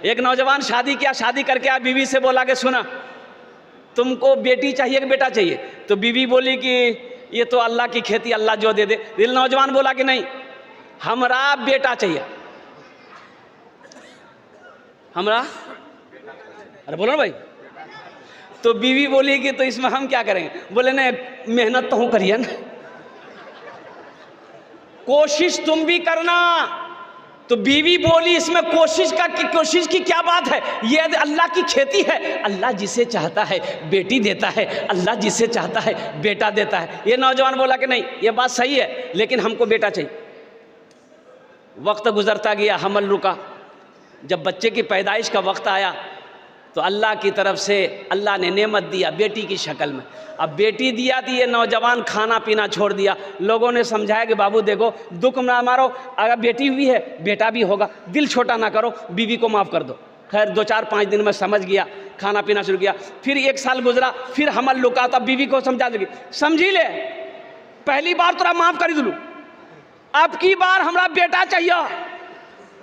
एक नौजवान शादी किया, शादी करके आया, बीवी से बोला कि सुना तुमको बेटी चाहिए कि बेटा चाहिए? तो बीवी बोली कि ये तो अल्लाह की खेती, अल्लाह जो दे दे। दिल नौजवान बोला कि नहीं, हमरा बेटा चाहिए, हमरा, अरे बोलो ना भाई। तो बीवी बोली कि तो इसमें हम क्या करेंगे? बोले नहीं, मेहनत तो हूँ करिए ना, कोशिश तुम भी करना। तो बीवी बोली इसमें कोशिश की क्या बात है, ये अल्लाह की खेती है, अल्लाह जिसे चाहता है बेटी देता है, अल्लाह जिसे चाहता है बेटा देता है। ये नौजवान बोला कि नहीं ये बात सही है, लेकिन हमको बेटा चाहिए। वक्त गुजरता गया, हमल रुका। जब बच्चे की पैदाइश का वक्त आया तो अल्लाह की तरफ से अल्लाह ने नेमत दिया बेटी की शक्ल में। अब बेटी दिया थी, ये नौजवान खाना पीना छोड़ दिया। लोगों ने समझाया कि बाबू देखो दुख ना मारो, अगर बेटी हुई है बेटा भी होगा, दिल छोटा ना करो, बीवी को माफ़ कर दो। खैर 2-4-5 दिन में समझ गया, खाना पीना शुरू किया। फिर 1 साल गुजरा, फिर हमल लुका, तब बीवी को समझा देगी, समझी ले पहली बार तोरा माफ़ कर दूँ, अब की बार हमरा बेटा चाहिए,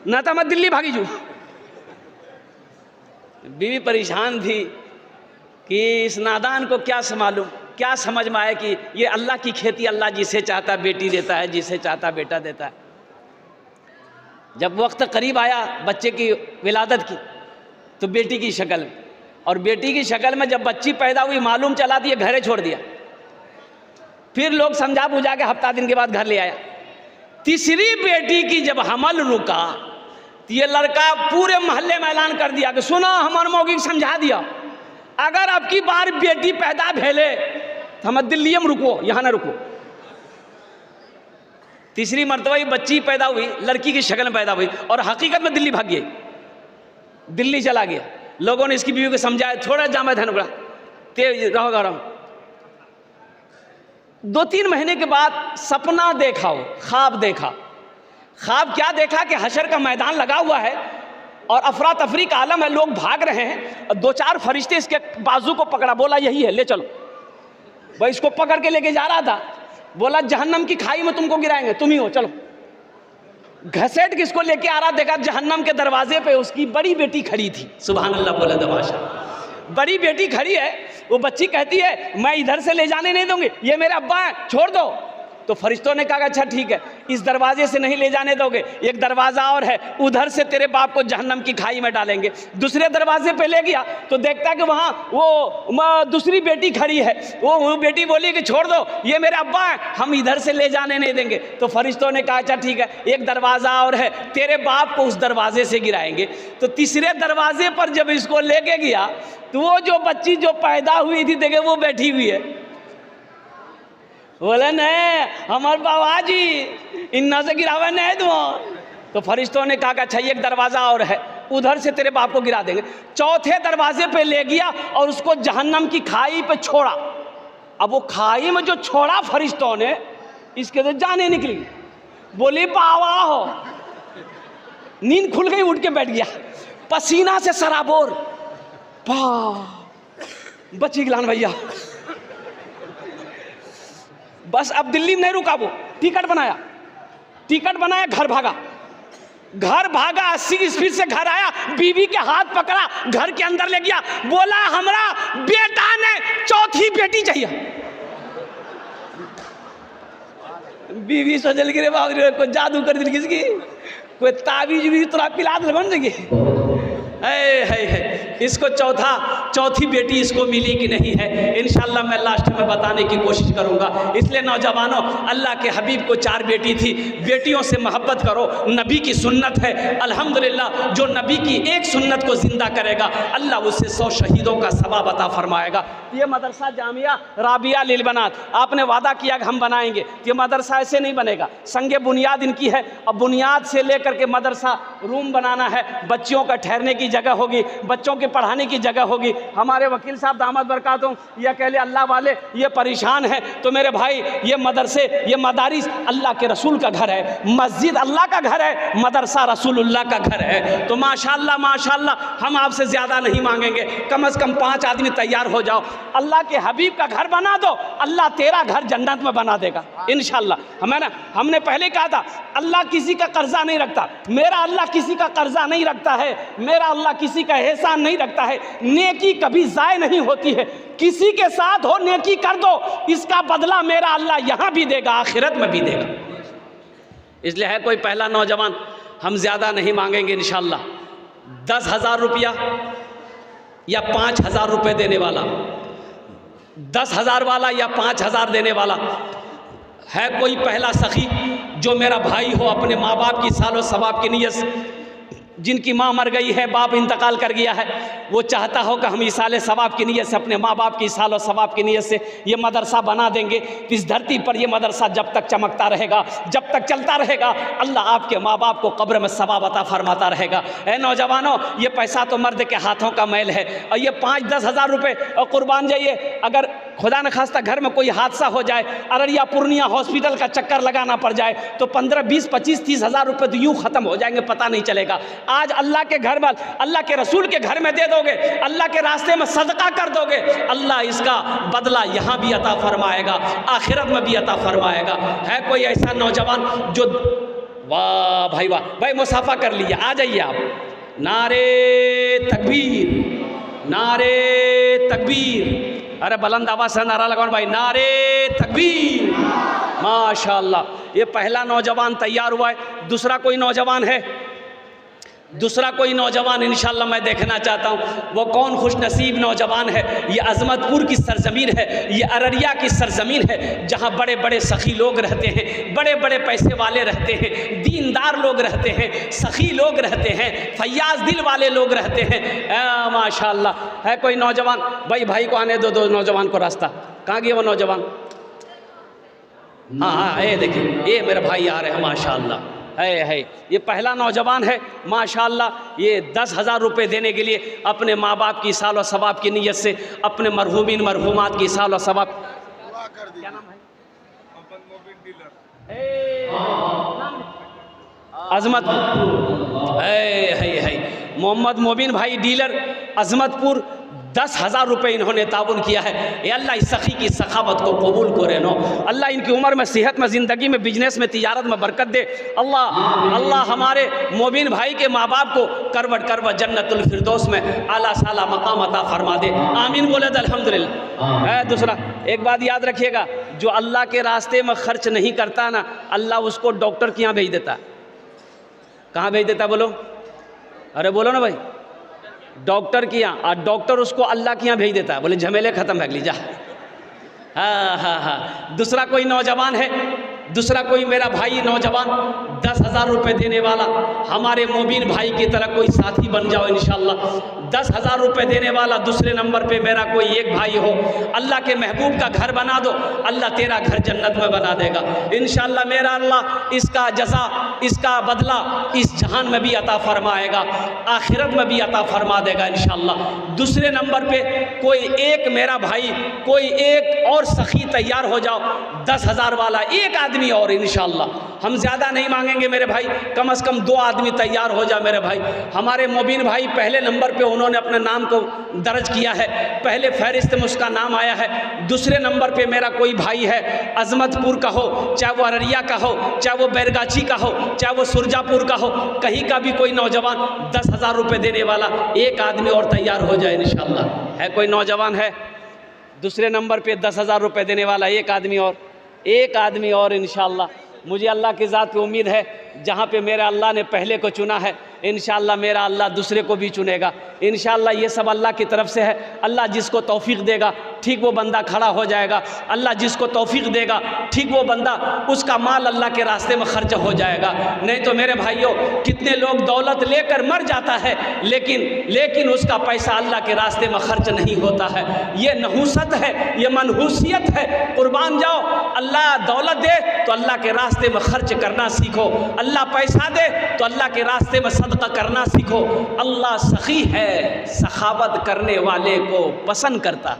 न तो मैं दिल्ली भागी जू। बीवी परेशान थी कि इस नादान को क्या मालूम, क्या समझ में आए कि ये अल्लाह की खेती, अल्लाह जिसे चाहता बेटी देता है, जिसे चाहता बेटा देता है। जब वक्त करीब आया बच्चे की विलादत की, तो बेटी की शक्ल में, और बेटी की शक्ल में जब बच्ची पैदा हुई मालूम चला दिया, घरे छोड़ दिया। फिर लोग समझा बुझा के हफ्ता दिन के बाद घर ले आया। तीसरी बेटी की जब हमल रुका, ये लड़का पूरे मोहल्ले में ऐलान कर दिया कि सुनो हमारे मौगी को समझा दिया, अगर अब की बार बेटी पैदा भेले तो हम दिल्ली में रुको, यहाँ ना रुको। तीसरी मर्तबा ये बच्ची पैदा हुई, लड़की की शक्ल में पैदा हुई, और हकीकत में दिल्ली भाग गई, दिल्ली चला गया। लोगों ने इसकी बीवी को समझाया, थोड़ा जामा धन उड़ा तेज रहोगा रहो। 2-3 महीने के बाद सपना देखा, हो ख्वाब देखा। ख्वाब क्या देखा कि हशर का मैदान लगा हुआ है और अफरा तफरी का आलम है, लोग भाग रहे हैं, और 2-4 फरिश्ते इसके बाजू को पकड़ा, बोला यही है ले चलो। भाई इसको पकड़ के लेके जा रहा था, बोला जहन्नम की खाई में तुमको गिराएंगे, तुम ही हो चलो। घसेट किसको लेके आ रहा, देखा जहन्नम के दरवाजे पे उसकी बड़ी बेटी खड़ी थी। सुभान अल्लाह बोला दबाशा, बड़ी बेटी खड़ी है। वो बच्ची कहती है मैं इधर से ले जाने नहीं दूंगी, ये मेरे अब्बा हैं, छोड़ दो। तो फरिश्तों ने कहा अच्छा ठीक है, इस दरवाजे से नहीं ले जाने दोगे, एक दरवाज़ा और है, उधर से तेरे बाप को जहन्नम की खाई में डालेंगे। दूसरे दरवाजे पे ले गया तो देखता कि वहाँ वो दूसरी बेटी खड़ी है। वो बेटी बोली कि छोड़ दो, ये मेरे अब्बा हैं, हम इधर से ले जाने नहीं देंगे। तो फरिश्तों ने कहा अच्छा ठीक है, एक दरवाज़ा और है, तेरे बाप को उस दरवाजे से गिराएंगे। तो तीसरे दरवाजे पर जब इसको लेके गया तो वो जो बच्ची जो पैदा हुई थी देखे वो बैठी हुई है। बोले नहीं हमारे बाबा जी इन्ना से गिरावे नहीं दो। तो फरिश्तों ने कहा कि अच्छा एक दरवाज़ा और है, उधर से तेरे बाप को गिरा देंगे। चौथे दरवाजे पे ले गया और उसको जहन्नम की खाई पे छोड़ा। अब वो खाई में जो छोड़ा फरिश्तों ने, इसके तो जाने निकली। बोली बाबा हो, नींद खुल गई, उठ के बैठ गया, पसीना से सराबोर। बची गिलान भैया। बस अब दिल्ली में नहीं रुका, वो टिकट बनाया, घर भागा 80 स्पीड से घर आया, बीवी के हाथ पकड़ा, घर के अंदर ले गया, बोला हमरा बेटा ने चौथी बेटी चाहिए। बीवी सोचल गिरे बाप रे, कोई जादू कर दिल किसकी, कोई ताबीज भी तोरा पिला दे बन जाएगी। इसको चौथी बेटी इसको मिली कि नहीं है, इंशाल्लाह मैं लास्ट में बताने की कोशिश करूंगा। इसलिए नौजवानों, अल्लाह के हबीब को 4 बेटी थी, बेटियों से मोहब्बत करो, नबी की सुन्नत है। अल्हम्दुलिल्लाह जो नबी की एक सुन्नत को जिंदा करेगा अल्लाह उसे 100 शहीदों का सवाब अता फरमाएगा। ये मदरसा जामिया राबिया लिल बनात आपने वादा किया कि हम बनाएंगे, ये मदरसा ऐसे नहीं बनेगा, संगे बुनियाद इनकी है। अब बुनियाद से लेकर के मदरसा रूम बनाना है, बच्चियों का ठहरने की जगह होगी, बच्चों के पढ़ाने की जगह होगी। हमारे वकील साहब दामद बरकातुहू ये अकेले अल्लाह वाले ये परेशान हैं, तो मेरे भाई ये मदरसे ये मदारिस अल्लाह के रसूल का घर है, मस्जिद अल्लाह का घर है, मदरसा रसूलुल्लाह का घर है। तो माशाअल्लाह माशाअल्लाह हम आपसे ज़्यादा नहीं मांगेंगे, कम से कम 5 आदमी तैयार हो जाओ, अल्लाह के हबीब का घर बना दो, अल्लाह तेरा घर जन्नत में बना देगा इंशाअल्लाह। हमें ना, हमने पहले कहा था अल्लाह किसी का कर्जा नहीं रखता, मेरा अल्लाह किसी का कर्जा नहीं रखता है, मेरा अल्लाह किसी का एहसान नहीं रखता है। नेकी कभी ज़ाय नहीं होती है। किसी के साथ हो नेकी कर दो, इसका बदला मेरा अल्लाह यहाँ भी देगा, आखिरत में भी देगा। इसलिए है कोई पहला नौजवान, हम ज़्यादा नहीं मांगेंगे इंशाअल्लाह, 10,000 रुपया या 5,000 रुपये देने वाला, 10,000 वाला या 5,000 देने वाला है कोई पहला सखी जो मेरा भाई हो, अपने माँ बाप की सालो सवाब की नीयत से, जिनकी माँ मर गई है, बाप इंतकाल कर गया है, वो चाहता हो कि हम इसाले सवाब की नीयत से, अपने माँ बाप की सालो सवाब की नीयत से ये मदरसा बना देंगे। इस धरती पर ये मदरसा जब तक चमकता रहेगा, जब तक चलता रहेगा, अल्लाह आपके माँ बाप को कब्र में सवाब अता फरमाता रहेगा। ऐ नौजवानों, ये पैसा तो मर्द के हाथों का मैल है, और ये 5-10 हज़ार रुपये और कुर्बान जाइए, अगर खुदा न खास्ता घर में कोई हादसा हो जाए, अररिया पूर्णिया हॉस्पिटल का चक्कर लगाना पड़ जाए, तो 15, 20, 25, 30 हज़ार रुपये तो यूँ ख़त्म हो जाएंगे, पता नहीं चलेगा। आज अल्लाह के घर में, अल्लाह के रसूल के घर में दे दोगे, अल्लाह के रास्ते में सदका कर दोगे, अल्लाह इसका बदला यहाँ भी अता फरमाएगा, आखिरत में भी अता फरमाएगा। है कोई ऐसा नौजवान जो, वाह भाई वाह, भाई मुसाफा कर लिया, आ जाइए आप। नारे तकबीर, नारे तकबीर, अरे बुलंद आवाज़ से नारा लगाओ भाई, नारे तकबीर। माशाअल्लाह, ये पहला नौजवान तैयार हुआ है। दूसरा कोई नौजवान है, दूसरा कोई नौजवान इंशाअल्लाह मैं देखना चाहता हूँ। वो कौन खुश नसीब नौजवान है। ये अज़मतपुर की सरज़मीन है, ये अररिया की सरज़मीन है, जहाँ बड़े बड़े सखी लोग रहते हैं, बड़े बड़े पैसे वाले रहते हैं, दीनदार लोग रहते हैं, सखी लोग रहते हैं, फैयाज दिल वाले लोग रहते हैं। माशाअल्लाह, है कोई नौजवान, भाई को आने दो, नौजवान को रास्ता। कहाँ गया वो नौजवान? हाँ, ये देखिए, ये मेरे भाई आ रहे हैं, माशाअल्लाह। है ये पहला नौजवान है माशाअल्लाह। ये 10,000 रुपये देने के लिए अपने माँ बाप की साल और सवाब की नीयत से, अपने मरहूमिन मरहूमात की साल और सवाब। क्या नाम है? अज़मतपुर है मोहम्मद मोबिन भाई डीलर अज़मतपुर। 10,000 रुपये इन्होंने ताउन किया है। ये अल्लाह इस सखी की सखावत को कबूल करे नो। अल्लाह इनकी उम्र में, सेहत में, ज़िंदगी में, बिजनेस में, तिजारत में बरकत दे। अल्लाह हमारे मोबिन भाई के माँ बाप को करवट जन्नतुल फिरदौस में आला साला मकाम अता फरमा दे। आमीन बोले तो अल्हम्दुलिल्लाह। है दूसरा, एक बात याद रखिएगा, जो अल्लाह के रास्ते में खर्च नहीं करता ना, अल्लाह उसको डॉक्टर के यहाँ भेज देता। कहाँ भेज देता बोलो? अरे बोलो ना भाई, डॉक्टर के यहाँ, और डॉक्टर उसको अल्लाह के यहाँ भेज देता है। बोले झमेले ख़त्म कर लीजिए। हाँ। दूसरा कोई नौजवान है, दूसरा कोई मेरा भाई नौजवान 10,000 रुपये देने वाला, हमारे मोबिन भाई की तरह कोई साथी बन जाओ इंशाअल्लाह। 10,000 रुपये देने वाला दूसरे नंबर पे मेरा कोई एक भाई हो। अल्लाह के महबूब का घर बना दो, अल्लाह तेरा घर जन्नत में बना देगा इंशाअल्लाह। मेरा अल्लाह इसका जज़ा, इसका बदला इस जहान में भी अता फरमाएगा, आखिरत में भी अता फरमा देगा इंशाअल्लाह। दूसरे नंबर पे कोई एक मेरा भाई, कोई एक और सखी तैयार हो जाओ, 10,000 वाला एक आदमी और इंशाअल्लाह। हम ज़्यादा नहीं मांगेंगे मेरे भाई, कम से कम 2 आदमी तैयार हो जा मेरे भाई। हमारे मोबिन भाई पहले नंबर पे उन्होंने अपने नाम को दर्ज किया है, पहले फहरिस्त में उसका नाम आया है। दूसरे नंबर पे मेरा कोई भाई है, अज़मतपुर का हो, चाहे वो अररिया का हो, चाहे वो बैरगाछी का हो, चाहे वो सुरजापुर का हो, कहीं का भी कोई नौजवान 10,000 रुपये देने वाला एक आदमी और तैयार हो जाए इंशाअल्लाह। है कोई नौजवान है दूसरे नंबर पे 10,000 रुपये देने वाला एक आदमी और, एक आदमी और इंशाअल्लाह। मुझे अल्लाह की ज़ात पे उम्मीद है, जहाँ पे मेरे अल्लाह ने पहले को चुना है, इंशाअल्लाह मेरा अल्लाह दूसरे को भी चुनेगा इंशाअल्लाह। ये सब अल्लाह की तरफ से है। अल्लाह जिसको तौफीक देगा ठीक वो बंदा खड़ा हो जाएगा। अल्लाह जिसको तौफीक देगा ठीक वो बंदा, उसका माल अल्लाह के रास्ते में खर्च हो जाएगा। नहीं तो मेरे भाइयों, कितने लोग दौलत लेकर मर जाता है, लेकिन उसका पैसा अल्लाह के रास्ते में खर्च नहीं होता है। ये नहूसत है, ये मनहूसियत है। कुर्बान जाओ, अल्लाह दौलत दे तो अल्लाह के रास्ते में खर्च करना सीखो, अल्लाह पैसा दे तो अल्लाह के रास्ते में सदका करना सीखो। अल्लाह सखी है, सखावत करने वाले को पसंद करता।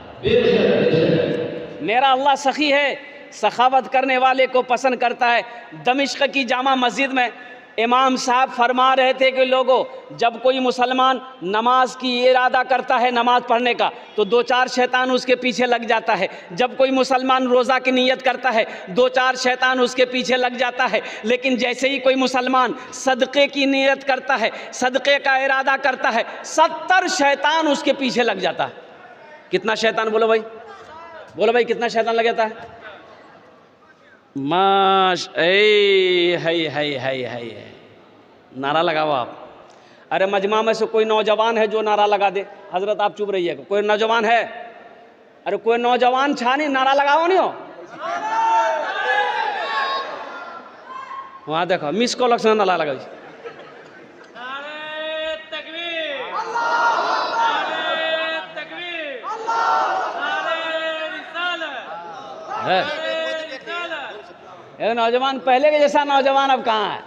मेरा अल्लाह सखी है, सखावत करने वाले को पसंद करता है। दमिश्क की जामा मस्जिद में इमाम साहब फरमा रहे थे कि लोगों, जब कोई मुसलमान नमाज की इरादा करता है नमाज पढ़ने का, तो दो चार शैतान उसके पीछे लग जाता है। जब कोई मुसलमान रोज़ा की नीयत करता है, दो चार शैतान उसके पीछे लग जाता है। लेकिन जैसे ही कोई मुसलमान सदक़े की नीयत करता है, सदक़े का इरादा करता है, 70 शैतान उसके पीछे लग जाता है। कितना शैतान? बोलो भाई, बोलो भाई, कितना शैतान लग जाता है? है नारा लगाओ आप। अरे मजमा में से कोई नौजवान है जो नारा लगा दे? हजरत आप चुप रहिएगा। कोई नौजवान है? अरे कोई नौजवान छा नहीं, नारा लगाओ नहीं हो। वहां देखो मिस कॉल से नारा लगाओ। ये नौजवान पहले के जैसा नौजवान अब कहाँ है?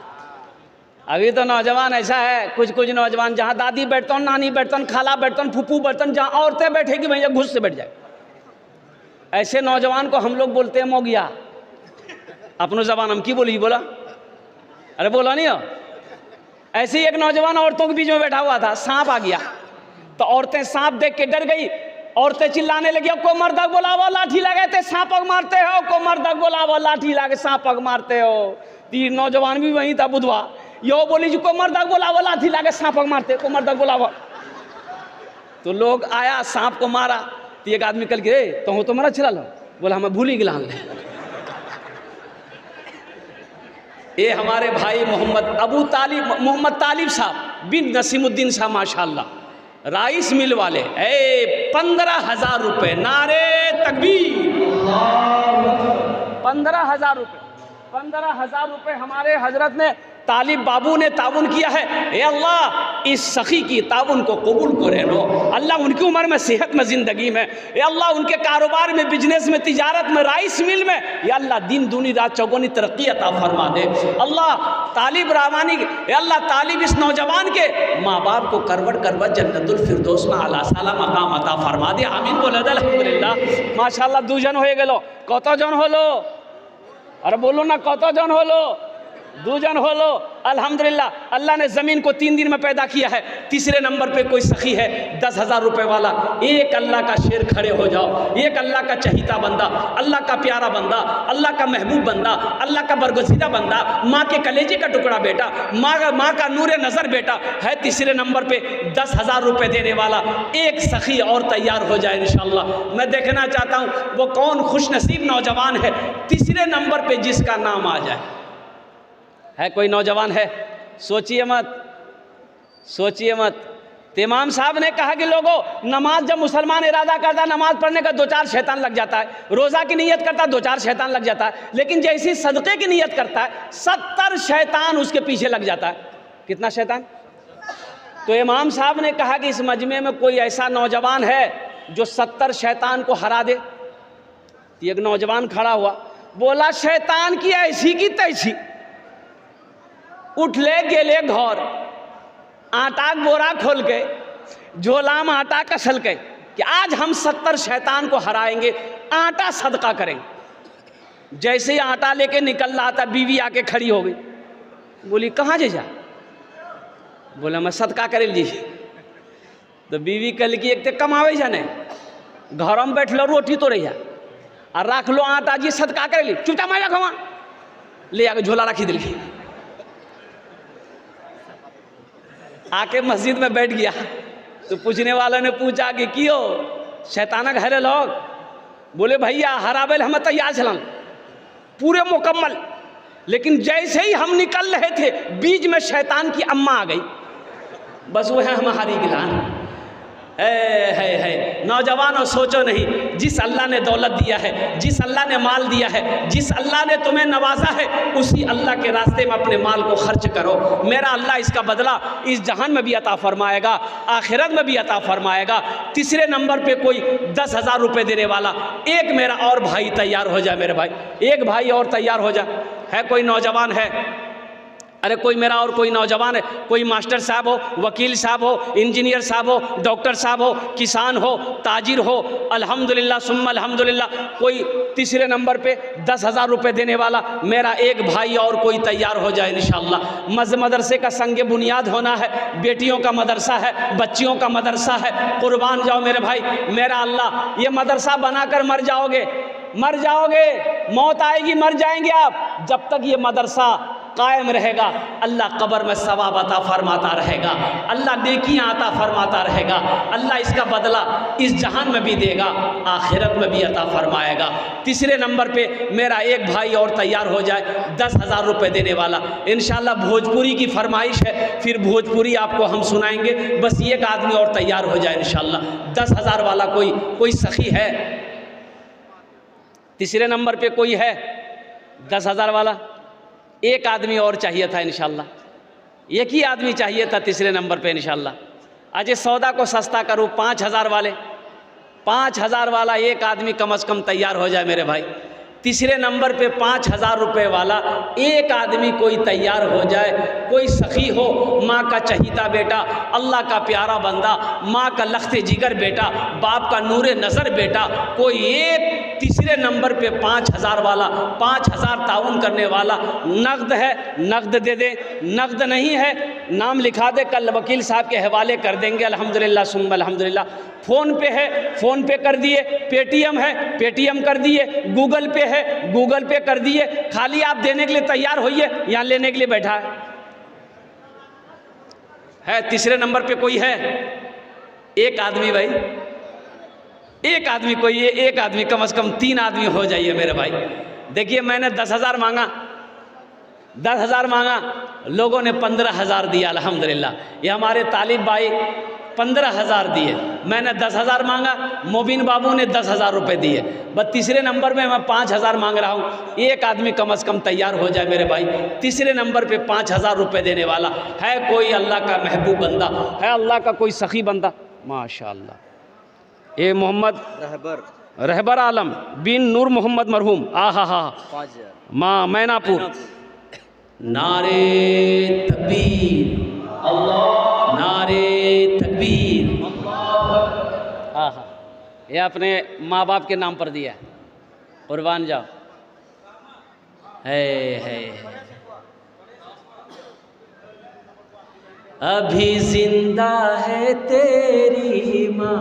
अभी तो नौजवान ऐसा है, कुछ कुछ नौजवान जहाँ दादी बैठतन, नानी बैठतन, खाला बैठतन, फूफू बैठतन, जहाँ औरतें बैठेगी भैया घुस से बैठ जाए। ऐसे नौजवान को हम लोग बोलते हैं मोगिया। अपनो जबान हम की बोली बोला? अरे बोला नहीं हो? ऐसे ही एक नौजवान औरतों के बीच में बैठा हुआ था, सांप आ गया तो औरतें सांप देख के डर गई। औरतें चिल्लाने लगी, को मर्दक बोलावा लाठी लगे थे सांपक मारते हो, को मर्दक बोलावा लाठी लगे सांपक मारते हो। तीन नौजवान भी वहीं था बुधवा, यो बोली जी को मर्दक बोलावा लाठी लगे सांपक मारते, को मर्दक बोलावा। तो लोग आया, सांप को मारा। तो एक आदमी कल के तो मरा छिला लो, बोला हमें भूली गिलान ले। ये हमारे भाई मोहम्मद तालिब साहब बिन नसीमुद्दीन साहब माशाल्लाह, राइस मिल वाले, 15,000 रुपये। नारे तकबीर। 15,000 रुपये, 15,000 रुपये हमारे हजरत ने, तालिब बाबू ने ताउन किया है। ए अल्लाह इस सखी की ताउन को कबूल करे लो। अल्लाह उनकी उम्र में, सेहत में, ज़िंदगी में, ए अल्लाह उनके कारोबार में, बिजनेस में, तिजारत में, राइस मिल में, या अल्लाह दिन दूनी रात चौगुनी तरक्की अता फरमा दे। अल्लाह तालिब रहमानी, ए अल्लाह तालिब इस नौजवान के माँ बाप को करवट करवट जन्नतुल फिरदौस में आला साला मकाम अता फरमा दे। आमीन बोले अल्हम्दुलिल्लाह। माशाअल्लाह दू जन हो गेलो। कत जन होलो? अरे बोलो ना, कत जन होलो? 2 जन होलो। अल्हम्दुलिल्लाह, अल्लाह ने ज़मीन को 3 दिन में पैदा किया है। तीसरे नंबर पे कोई सखी है 10,000 रुपये वाला। एक अल्लाह का शेर खड़े हो जाओ, एक अल्लाह का चहीता बंदा, अल्लाह का प्यारा बंदा, अल्लाह का महबूब बंदा, अल्लाह का बरगुज़ीदा बंदा, माँ के कलेजे का टुकड़ा बेटा, माँ का नूरे नज़र बेटा है। तीसरे नंबर पे 10,000 रुपये देने वाला एक सखी और तैयार हो जाए इंशाअल्लाह। मैं देखना चाहता हूँ वो कौन खुशनसीब नौजवान है तीसरे नंबर पे जिसका नाम आ जाए। है कोई नौजवान है? सोचिए मत, सोचिए मत। तो इमाम साहब ने कहा कि लोगों, नमाज जब मुसलमान इरादा करता है नमाज पढ़ने का, 2-4 शैतान लग जाता है। रोज़ा की नीयत करता है, 2-4 शैतान लग जाता है। लेकिन जैसी सदक़े की नीयत करता है, 70 शैतान उसके पीछे लग जाता है। कितना शैतान? तो इमाम साहब ने कहा कि इस मजमे में कोई ऐसा नौजवान है जो 70 शैतान को हरा दे। एक नौजवान खड़ा हुआ, बोला शैतान की ऐसी की तैसी। उठले गेले घर, आटा बोरा खोल के झोला में आटा कसल के कि आज हम 70 शैतान को हराएंगे, आटा सदका करेंगे। जैसे ही आटा लेके निकल रहा था, बीवी आके खड़ी हो गई, बोली कहाँ जा? बोला मैं सदका करे ली। तो बीवी कल की एक तो कमावे जाने, घर में बैठ लो रोटी तो रही और रख लो आटा जी सदका करे ली। चुपचाप मैं रखवा ले आके झोला रखी दिल। आके मस्जिद में बैठ गया तो पूछने वाले ने पूछा कि क्यों शैतानक हरे लोग? बोले भैया हराबेल हमें तैयार चलन पूरे मुकम्मल, लेकिन जैसे ही हम निकल रहे थे बीच में शैतान की अम्मा आ गई। बस वो है हमारी गिलान। है नौजवानों, सोचो नहीं, जिस अल्लाह ने दौलत दिया है, जिस अल्लाह ने माल दिया है, जिस अल्लाह ने तुम्हें नवाजा है, उसी अल्लाह के रास्ते में अपने माल को खर्च करो। मेरा अल्लाह इसका बदला इस जहान में भी अता फरमाएगा, आखिरत में भी अता फरमाएगा। तीसरे नंबर पे कोई 10,000 रुपये देने वाला एक मेरा और भाई तैयार हो जाए। मेरे भाई, एक भाई और तैयार हो जाए। है कोई नौजवान है? अरे कोई मेरा और कोई नौजवान है, कोई मास्टर साहब हो, वकील साहब हो, इंजीनियर साहब हो, डॉक्टर साहब हो, किसान हो, ताजिर हो, अल्हम्दुलिल्लाह सुम्मा अल्हम्दुलिल्लाह, कोई तीसरे नंबर पे 10,000 रुपये देने वाला मेरा एक भाई और कोई तैयार हो जाए इंशाअल्लाह। मदरसे का संग बुनियाद होना है, बेटियों का मदरसा है, बच्चियों का मदरसा है, कुर्बान जाओ मेरे भाई। मेरा अल्लाह, ये मदरसा बनाकर मर जाओगे, मर जाओगे, मौत आएगी, मर जाएंगे आप। जब तक ये मदरसा कायम रहेगा अल्लाह कब्र में सवाब अता फरमाता रहेगा, अल्लाह नेकियां अता फरमाता रहेगा, अल्लाह इसका बदला इस जहान में भी देगा, आखिरत में भी अता फरमाएगा। तीसरे नंबर पे मेरा एक भाई और तैयार हो जाए 10,000 रुपये देने वाला इंशाअल्लाह। भोजपुरी की फरमाइश है, फिर भोजपुरी आपको हम सुनाएंगे, बस एक आदमी और तैयार हो जाए इंशाअल्लाह। 10,000 वाला कोई सखी है? तीसरे नंबर पे कोई है 10,000 वाला? एक आदमी और चाहिए था इंशाअल्लाह, एक ही आदमी चाहिए था तीसरे नंबर पे इंशाअल्लाह। आज सौदा को सस्ता करूँ, 5,000 वाले, 5,000 वाला एक आदमी कम से कम तैयार हो जाए मेरे भाई। तीसरे नंबर पे 5,000 रुपये वाला एक आदमी कोई तैयार हो जाए, कोई सखी हो, माँ का चहीता बेटा, अल्लाह का प्यारा बंदा, माँ का लख्ते जिगर बेटा, बाप का नूरे नज़र बेटा, कोई एक तीसरे नंबर पे 5,000 वाला, 5,000 ताउन करने वाला। नगद है नगद दे दे, नगद नहीं है नाम लिखा दे, कल वकील साहब के हवाले कर देंगे अल्हम्दुलिल्लाह सुम्मा अल्हम्दुलिल्लाह। फ़ोन पे है, फ़ोन पे कर दिए, पेटीएम है, पेटीएम कर दिए, गूगल पे है, गूगल पे कर दिए। खाली आप देने के लिए तैयार होइए, यहाँ लेने के लिए बैठा है। तीसरे नंबर पे कोई है? एक आदमी भाई, एक आदमी, कोई एक आदमी, कम से कम 3 आदमी हो जाइए मेरे भाई। देखिए मैंने 10,000 मांगा, 10,000 मांगा, लोगों ने 15,000 दिया अल्हम्दुलिल्लाह। ये हमारे तालिब भाई 15,000 दिए, मैंने 10,000 मांगा, मोबिन बाबू ने 10,000 रुपये दिए। बस तीसरे नंबर में मैं 5,000 मांग रहा हूँ, एक आदमी कम से कम तैयार हो जाए मेरे भाई। तीसरे नंबर पे 5,000 रुपये देने वाला है कोई अल्लाह का महबूब बंदा, है अल्लाह का कोई सखी बंदा? माशाअल्लाह। ये मोहम्मद रहबर आलम बिन नूर मोहम्मद मरहूम, आहा हा माँ मैनापुर। नारे तकबीर, नारे तकबीर। आहा, ये अपने माँ बाप के नाम पर दिया, कुर्बान जाओ। है अभी जिंदा है तेरी माँ,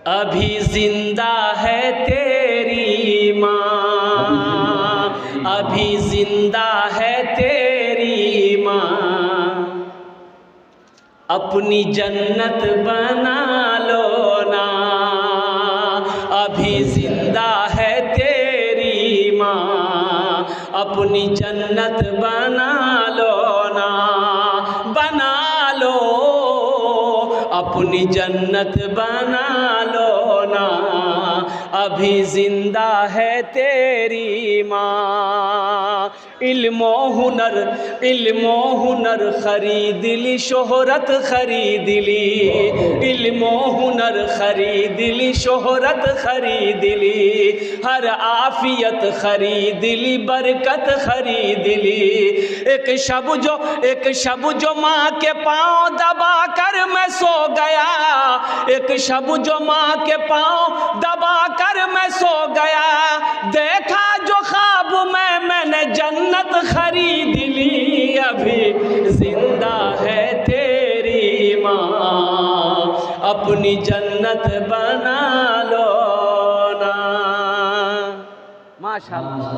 अभी जिंदा है तेरी माँ, अभी जिंदा है तेरी माँ, अपनी जन्नत बना लो ना, अभी जिंदा है तेरी माँ, अपनी जन्नत बना लो ना, बना लो, अपनी जन्नत बना लो ना, अभी जिंदा है तेरी माँ। इल्मो हुनर खरीद ली, शोहरत खरीद ली, इल्मो हुनर खरीद ली, शोहरत खरीद ली, हर आफियत खरीद ली, बरकत खरीद ली। एक शब जो माँ के पाँव दबा कर मैं सो गया, एक शब जो माँ के पाँव दबा कर मैं सो गया, देखा जो ख्वाब मैंने जन्नत खरीद ली, अभी जिंदा है तेरी माँ, अपनी जन्नत बना लो ना। माशाअल्लाह,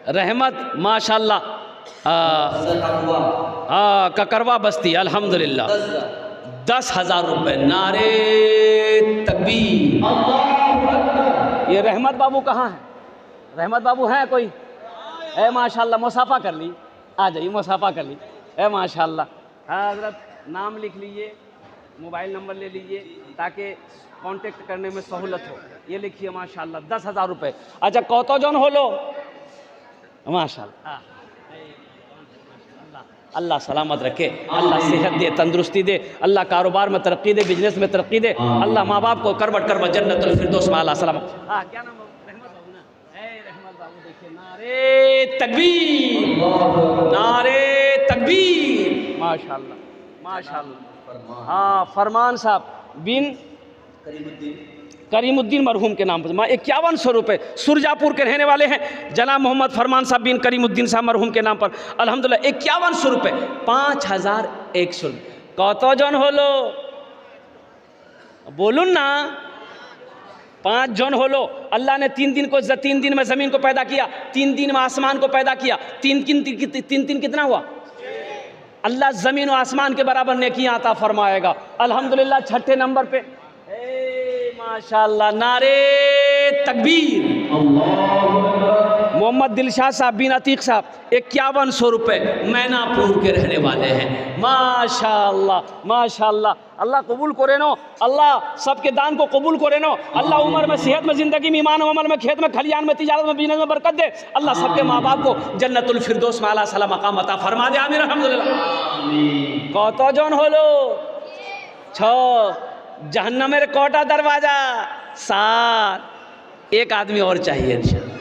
रहमत माशाअल्लाह। ककरवा बस्ती अल्हम्दुलिल्लाह 10,000 रुपये। नारे तकबीर। ये रहमत बाबू कहाँ है? रहमत बाबू हैं कोई? है माशाल्लाह, मुसाफा कर ली, आ जाइए मुसाफा कर ली। है माशाल्लाह। हज़रत नाम लिख लीजिए, मोबाइल नंबर ले लीजिए ताकि कांटेक्ट करने में सहूलत हो। ये लिखिए माशाल्लाह 10,000 रुपये। अच्छा कौतो जन हो लो माशाल्लाह। अल्लाह सलामत रखे, अल्लाह सेहत दे, तंदुरुस्ती दे, अल्लाह कारोबार में तरक्की दे, बिजनेस में तरक्की दे, अल्लाह माँ बाप को करबट जन्नतुल फिरदौस में अल्लाह सलामत। क्या नाम? रहमत बाबू ना? रहमत बाबू देखिए नारे तकबीर, नारे तकबीर। माशाअल्लाह माशाअल्लाह। हाँ, फरमान साहब बिन करीमुद्दीन मरहूम के नाम पर 5100 रुपये, सुरजापुर के रहने वाले हैं। जनाब मोहम्मद फरमान साहब बिन करीमुद्दीन साहब मरहूम के नाम पर अल्हम्दुलिल्लाह 5100 रुपये, 5100 कत जन हलो बोलून ना, 5 जन हलो। अल्लाह ने 3 दिन में ज़मीन को पैदा किया, 3 दिन में आसमान को पैदा किया, 3 कितना हुआ? अल्लाह ज़मीन और आसमान के बराबर नेकियां अता फरमाएगा अल्हम्दुलिल्लाह। 6ठे नंबर पे माशाअल्लाह नारे तकबीर, मोहम्मद दिलशाद साहब बिन अतीक साहब 5100 रुपये, मैनापुर के रहने वाले हैं। माशाअल्लाह माशाअल्लाह। अल्लाह कबूल करे नो, अल्लाह सबके दान को कबूल करे नो। अल्लाह उम्र में, सेहत में, ज़िंदगी में, ईमान में, अमल में, खेत में, खलियान में, तिजारत में, बिजनेस में बरकत दे। अल्लाह सबके माँ बाप को जन्नतुल फिरदौस में आला सला मकाम अता फरमा दे। आमीन अल्हम्दुलिल्लाह। कत जन हलो? 6। जहन्नमेर कोटा दरवाजा 7। एक आदमी और चाहिए इंशाअल्लाह,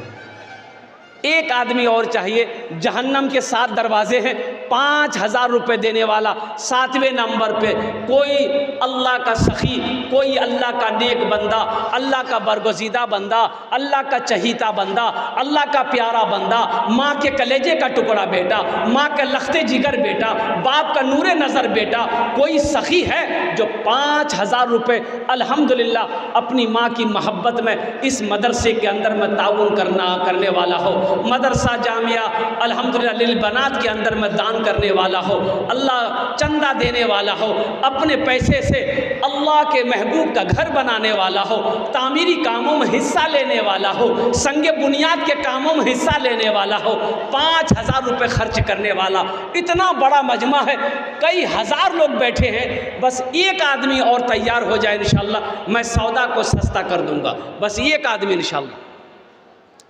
एक आदमी और चाहिए। जहन्नम के 7 दरवाजे हैं, 5000 रुपये देने वाला 7वें नंबर पे कोई अल्लाह का सखी, कोई अल्लाह का नेक बंदा, अल्लाह का बरगुज़ीदा बंदा, अल्लाह का चहीता बंदा, अल्लाह का प्यारा बंदा, माँ के कलेजे का टुकड़ा बेटा, माँ के लख्ते जिगर बेटा, बाप का नूरे नज़र बेटा, कोई सखी है जो 5000 रुपये अल्हम्दुलिल्लाह अपनी माँ की मोहब्बत में इस मदरसे के अंदर में ताउन करने वाला हो, मदरसा जामिया अल्हम्दुलिल्लाह लिल बनात के अंदर में दान करने वाला हो, अल्लाह चंदा देने वाला हो, अपने पैसे से अल्लाह के महबूब का घर बनाने वाला हो, तामीरी कामों में हिस्सा लेने वाला हो, संगे बुनियाद के कामों में हिस्सा लेने वाला हो, 5000 रुपये खर्च करने वाला। इतना बड़ा मजमा है, कई हज़ार लोग बैठे हैं, बस एक आदमी और तैयार हो जाए इंशाअल्लाह मैं सौदा को सस्ता कर दूंगा। बस एक आदमी इंशाअल्लाह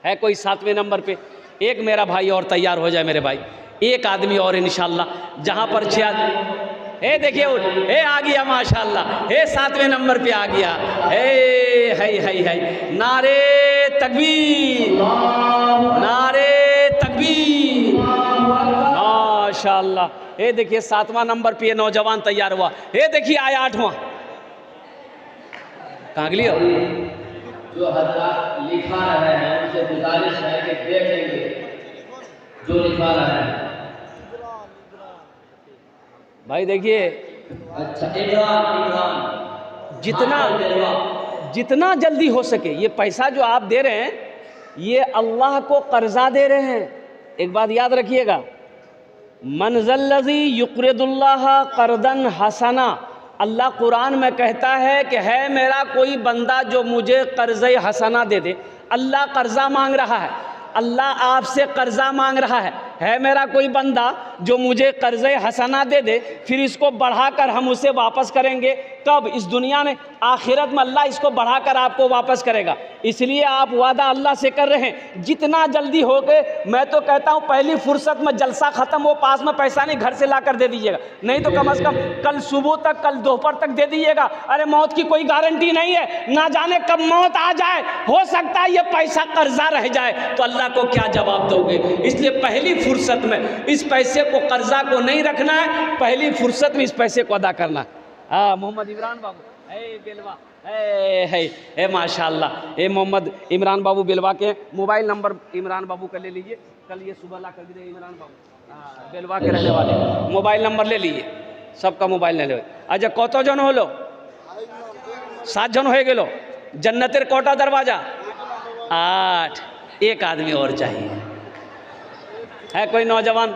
है। कोई 7वें नंबर पे एक मेरा भाई और तैयार हो जाए मेरे भाई, एक आदमी और इंशाअल्लाह। जहाँ पर 6 हे देखिए हे आ गया माशाअल्लाह, हे 7वें नंबर पे आ गया। है नारे तकबीर, नारे तकबीर माशाअल्लाह। हे देखिए 7वां नंबर पे ये नौजवान तैयार हुआ। हे देखिए आया 8वां। कहाँ के लिए जो हज़रात लिखा रहे हैं उनसे गुजारिश है कि देखेंगे जो लिखा रहे हैं भाई। देखिए अच्छा इमरान जितना जल्दी हो सके ये पैसा जो आप दे रहे हैं ये अल्लाह को कर्जा दे रहे हैं। एक बात याद रखिएगा, मनज़ल्लज़ी युक़रिदुल्लाह क़र्दन हसना, अल्लाह कुरान में कहता है कि है मेरा कोई बंदा जो मुझे कर्ज़े हसना दे दे। अल्लाह कर्ज़ा मांग रहा है, अल्लाह आपसे कर्ज़ा मांग रहा है मेरा कोई बंदा जो मुझे कर्ज़े हसना दे दे, फिर इसको बढ़ाकर हम उसे वापस करेंगे। कब? इस दुनिया में। आखिरत में अल्लाह इसको बढ़ाकर आपको वापस करेगा। इसलिए आप वादा अल्लाह से कर रहे हैं जितना जल्दी हो गए। मैं तो कहता हूँ पहली फुर्सत में जलसा ख़त्म हो, पास में पैसा नहीं, घर से ला कर दे दीजिएगा, नहीं तो कम से कम कल सुबह तक, कल दोपहर तक दे दीजिएगा। अरे मौत की कोई गारंटी नहीं है, ना जाने कब मौत आ जाए, हो सकता है ये पैसा कर्जा रह जाए, तो अल्लाह को क्या जवाब दोगे? इसलिए पहली फुर्सत में इस पैसे को, कर्जा को नहीं रखना है, पहली फुर्सत में इस पैसे को अदा करना। हाँ मोहम्मद इमरान बाबू बेलवा है माशाअल्लाह। ए मोहम्मद इमरान बाबू बेलवा के मोबाइल नंबर इमरान बाबू का ले लीजिए, कल ये सुबह ला कर दे। इमरान बाबू बेलवा के रहने वाले, मोबाइल नंबर ले लीजिए, सबका मोबाइल ले लो। अच्छा कत जन हलो? 7 जन हो गेलो। जन्नतेर कोटा दरवाजा 8। एक आदमी और चाहिए। है कोई नौजवान?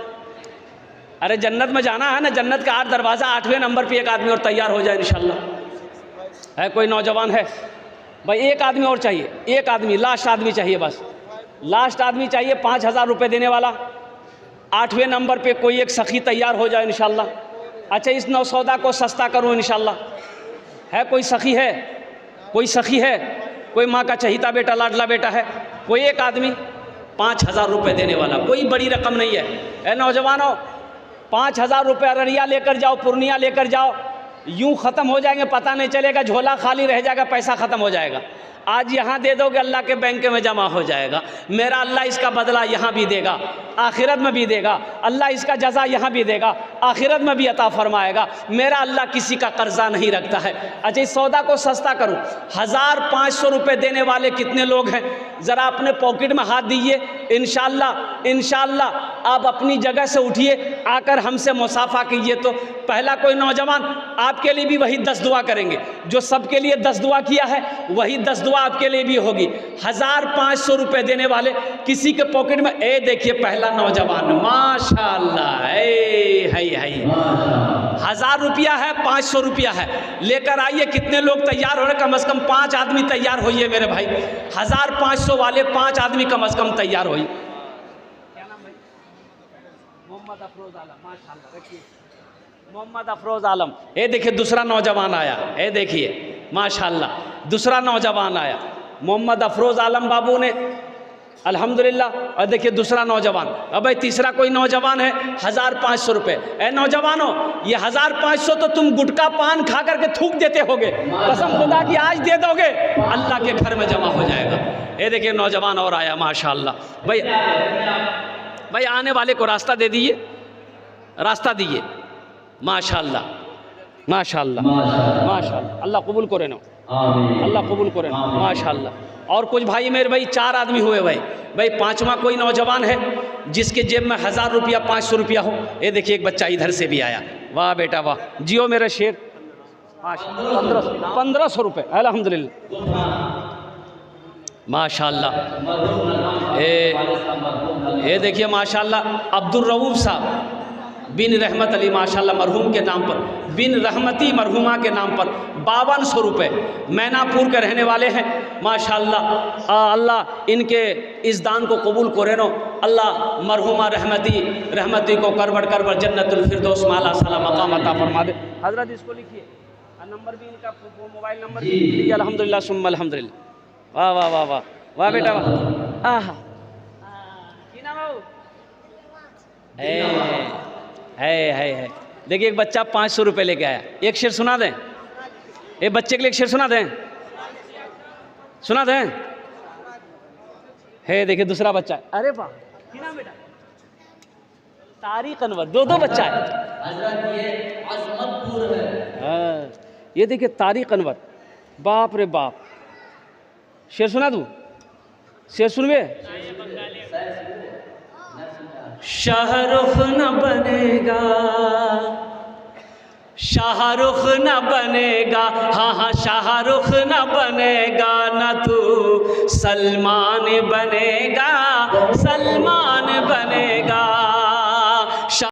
अरे जन्नत में जाना है ना, जन्नत का 8 दरवाज़ा, 8वें नंबर पे एक आदमी और तैयार हो जाए इंशाल्लाह। है कोई नौजवान? है भाई, एक आदमी और चाहिए, एक आदमी, लास्ट आदमी चाहिए, बस लास्ट आदमी चाहिए। 5000 रुपये देने वाला 8वें नंबर पे कोई एक सखी तैयार हो जाए इंशाल्लाह। अच्छा इस सौदा को सस्ता करूँ इंशाल्लाह। है कोई सखी? है कोई सखी? है कोई माँ का चहीता बेटा, लाडला बेटा है? कोई एक आदमी 5000 रुपये देने वाला, कोई बड़ी रकम नहीं है। नौजवानों 5000 रुपये अररिया लेकर जाओ, पूर्णिया लेकर जाओ, यूं ख़त्म हो जाएंगे, पता नहीं चलेगा, झोला खाली रह जाएगा, पैसा ख़त्म हो जाएगा। आज यहाँ दे दोगे अल्लाह के बैंक में जमा हो जाएगा। मेरा अल्लाह इसका बदला यहाँ भी देगा, आखिरत में भी देगा। अल्लाह इसका जज़ा यहाँ भी देगा, आखिरत में भी अता फरमाएगा। मेरा अल्लाह किसी का कर्जा नहीं रखता है। अच्छा, इस सौदा को सस्ता करूँ, 1500 रुपये देने वाले कितने लोग हैं? ज़रा अपने पॉकेट में हाथ दीजिए। इंशाअल्लाह आप अपनी जगह से उठिए, आकर हमसे मुसाफा कीजिए। तो पहला कोई नौजवान आपके लिए भी वही 10 दुआ करेंगे। जो सबके लिए 10 दुआ किया है वही 10 दुआ आपके लिए भी होगी। 1500 रुपये देने वाले किसी के पॉकेट में, ए देखिए पहला नौजवान, माशाअल्लाह, है 1000 रुपया है, 500 रुपया है, लेकर आइए। कितने लोग तैयार हो रहे? कम से कम 5 आदमी तैयार होइए मेरे भाई। 1500 वाले 5 आदमी कम से कम तैयार होइए। क्या नाम भाई? मोहम्मद अफरोज आलम, माशाअल्लाह, रखिए। मोहम्मद अफरोज आलम, ये देखिए दूसरा नौजवान आया, ये देखिए माशाअल्लाह, दूसरा नौजवान आया। मोहम्मद अफरोज आलम बाबू ने अल्हम्दुलिल्लाह। और देखिए दूसरा नौजवान। अब भाई तीसरा कोई नौजवान है, 1500 रुपये। ए नौजवानों, ये 1500 तो तुम गुटखा पान खा करके थूक देते होगे, कसम खुदा की आज दे दोगे अल्लाह के घर में जमा हो जाएगा। ये देखिए नौजवान और आया, माशाअल्लाह। भाई आने वाले को रास्ता दे दीजिए, रास्ता दीजिए। माशाअल्लाह माशाअल्लाह माशाअल्लाह, अल्लाह कबूल करे ना, अल्लाह कबूल करे ना, माशाअल्लाह। और कुछ भाई मेरे भाई 4 आदमी हुए भाई 5वां कोई नौजवान है जिसके जेब में 1000 रुपया 500 रुपया हो। ये देखिए एक बच्चा इधर से भी आया, वाह बेटा वाह, जियो मेरा शेर। 1500 रुपये, अल्हम्दुलिल्लाह, माशाअल्लाह। ये देखिए माशाअल्लाह, अब्दुल रऊफ साहब बिन रहमत अली, माशाअल्लाह, मरहूम के नाम पर, बिन रहमती मरहूमा के नाम पर 5200 रुपये। मैनापुर के रहने वाले हैं, माशाअल्लाह। अल्लाह इनके इस दान को कबूल करे नो। अल्लाह मरहूमा रहमती को करबड़ जन्नतुल फिरदौस माला सला मकाम अता फरमा दे। हजरत इसको लिखिए, नंबर भी इनका, मोबाइल नंबर भी लिखिए। अल्हम्दुलिल्लाह सुम्मा अल्हम्दुलिल्लाह, वाह वाह वाह वाह वाह बेटा वाह। आहा, है। देखिए एक बच्चा 500 रुपये लेके आया। एक शेर सुना दें, एक बच्चे के लिए एक शेर सुना दें, सुना दें। है देखिए दूसरा बच्चा, अरे वाह, क्या नाम बेटा? तारिक अनवर, 2 बच्चा है। ये अजमतपुर है। ये देखिए तारिक अनवर, बाप रे बाप। शेर सुना दूं? शेर सुनवे? शाहरुख न बनेगा, शाहरुख न बनेगा, हाँ शाहरुख न बनेगा, न तू सलमान बनेगा, सलमान